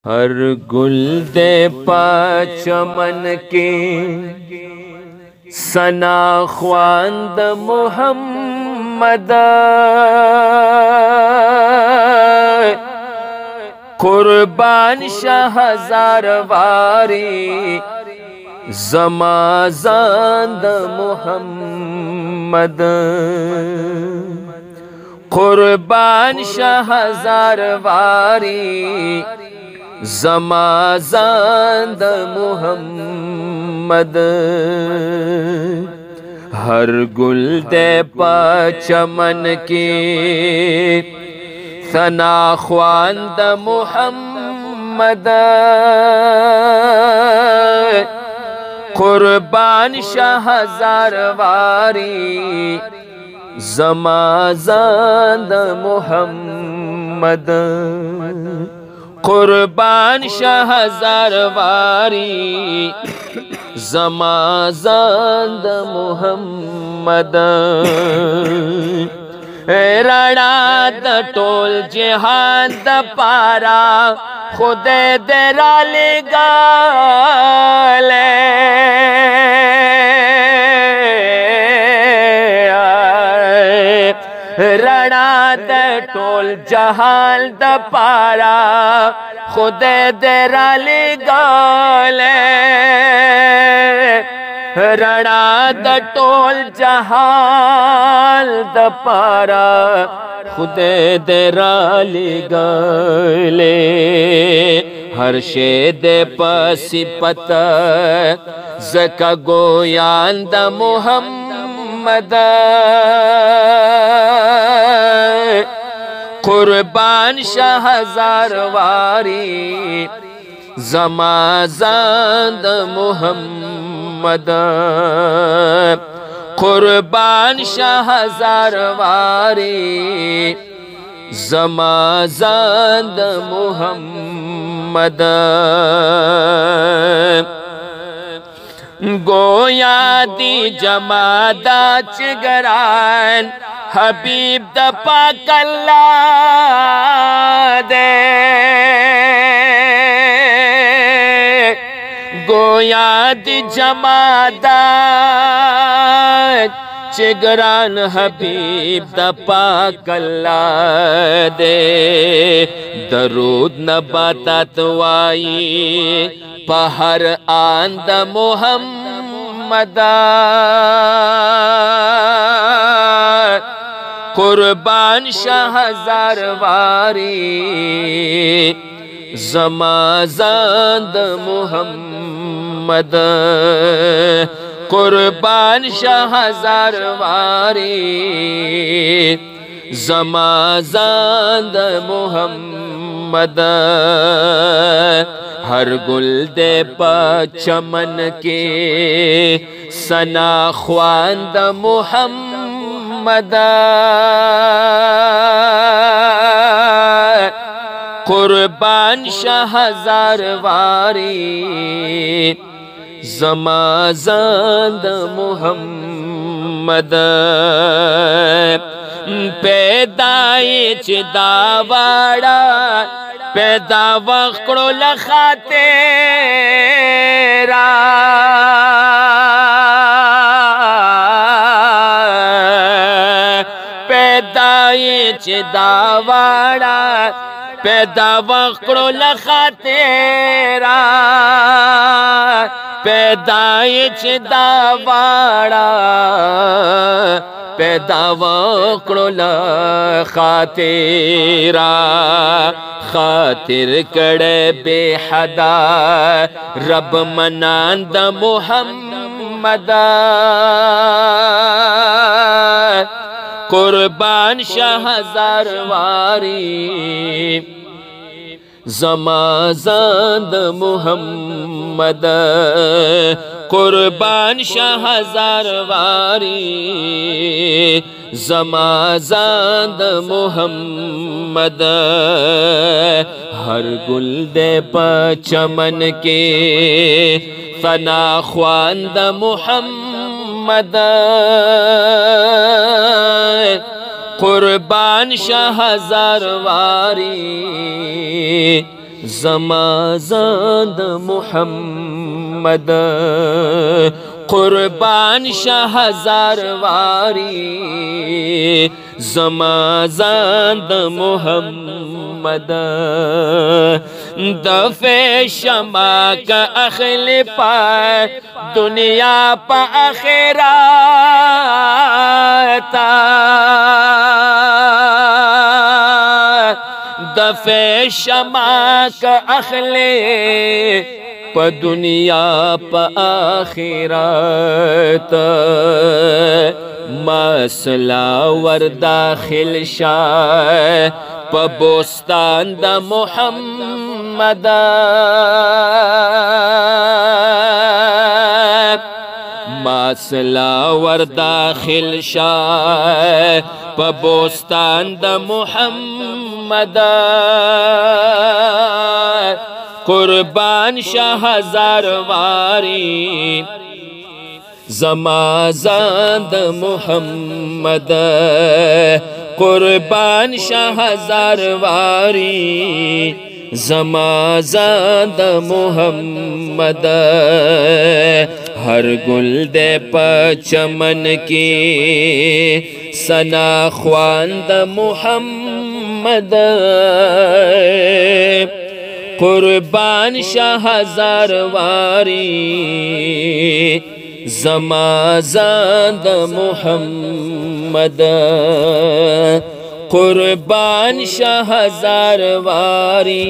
हर गुल दे चमन के सना ख्वांद मोहम्मद कुर्बान शाह हजार वारी ज़माज़ांद मोहम्मद कुर्बान शाह हजार वारी ज़माज़ांद मोहम्मद हर गुल दे चमन के सना ख्वांद मोहम्मद कुर्बान शाह हजार वारी ज़माज़ांद मोहम्मद कुर्बान शाह हजार वारी ज़माज़ांद मोहम्मद रणा द टोल जहान द पारा खुदे देरा ले गाले रणा द टोल जहान द पारा खुदे देरा ले गाले रणा द टोल जहाल द पारा खुदे देरा ले गाले हर शे दे पसिपत ज़का गोयान द मोहम्मद कुर्बान शाह हजार वारी ज़माज़ांद मोहम्मद कुर्बान शाह हजार वारी ज़माज़ांद मोहम्मद गोया दी जमादा चिगरान हबीब द पाकल्ला दे गोया दी जमादा चिगरान हबीब द पाकल्ला दे दरूद न बातात वाई पहर आंद मोहम्मद कुर्बान शाह हजार वारी ज़माज़ांद मोहम्मद कुर्बान शाह हजार वारी ज़माज़ांद मोहम्मद हर गुल दे चमन के सना ख्वांद मोहम्मद कुर्बान शाह हजार वारी ज़माज़ांद मोहम्मद पैदाइश दावाड़ा पैदा वक्रो लखाते पैदाइश दावाड़ा पैदा वक्रो लखाते पैदाइश दावाड़ा पैदा वक्रो लखातेरा खातिर कड़े बेहदा रब मनांद मोहम्मद कुर्बान शाह हजार वारी ज़माज़ांद मोहम्मद कुर्बान शाह हजार वारी ज़माज़ांद मोहम्मद हर गुल दे चमन के सना ख्वांद मोहम्मद कुर्बान शाह हजार वारी ज़माज़ाद मुहम्मद कुर्बान शाह हजार वारी ज़माज़ाद मुहम्मद दफ़े शमा का अखिल पाए दुनिया पा आखिरात दफ़े शमा का अखले प दुनिया प आखिरात मसला वर दाखिल शाह प बोस्तान द मुहम्मद मसला वर दाखिल शाह प बोस्तान द मुहम्मद कुर्बान शाह हजार वारी ज़माज़ाद मुहम्मद कुर्बान शाह हजार वारी ज़माज़ाद मुहम्मद हर गुल दे प चमन की सना ख्वांद मुहम्मद कुर्बान शाह हजार वारी ज़माज़ाद मुहम्मद कुर्बान शाह हजार वारी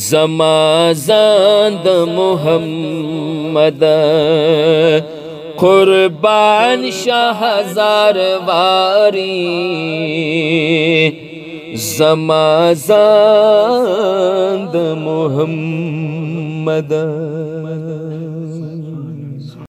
ज़माज़ाद मुहम्मद कुर्बान शाह हजार वारी ज़माज़ाद मुहम्मद।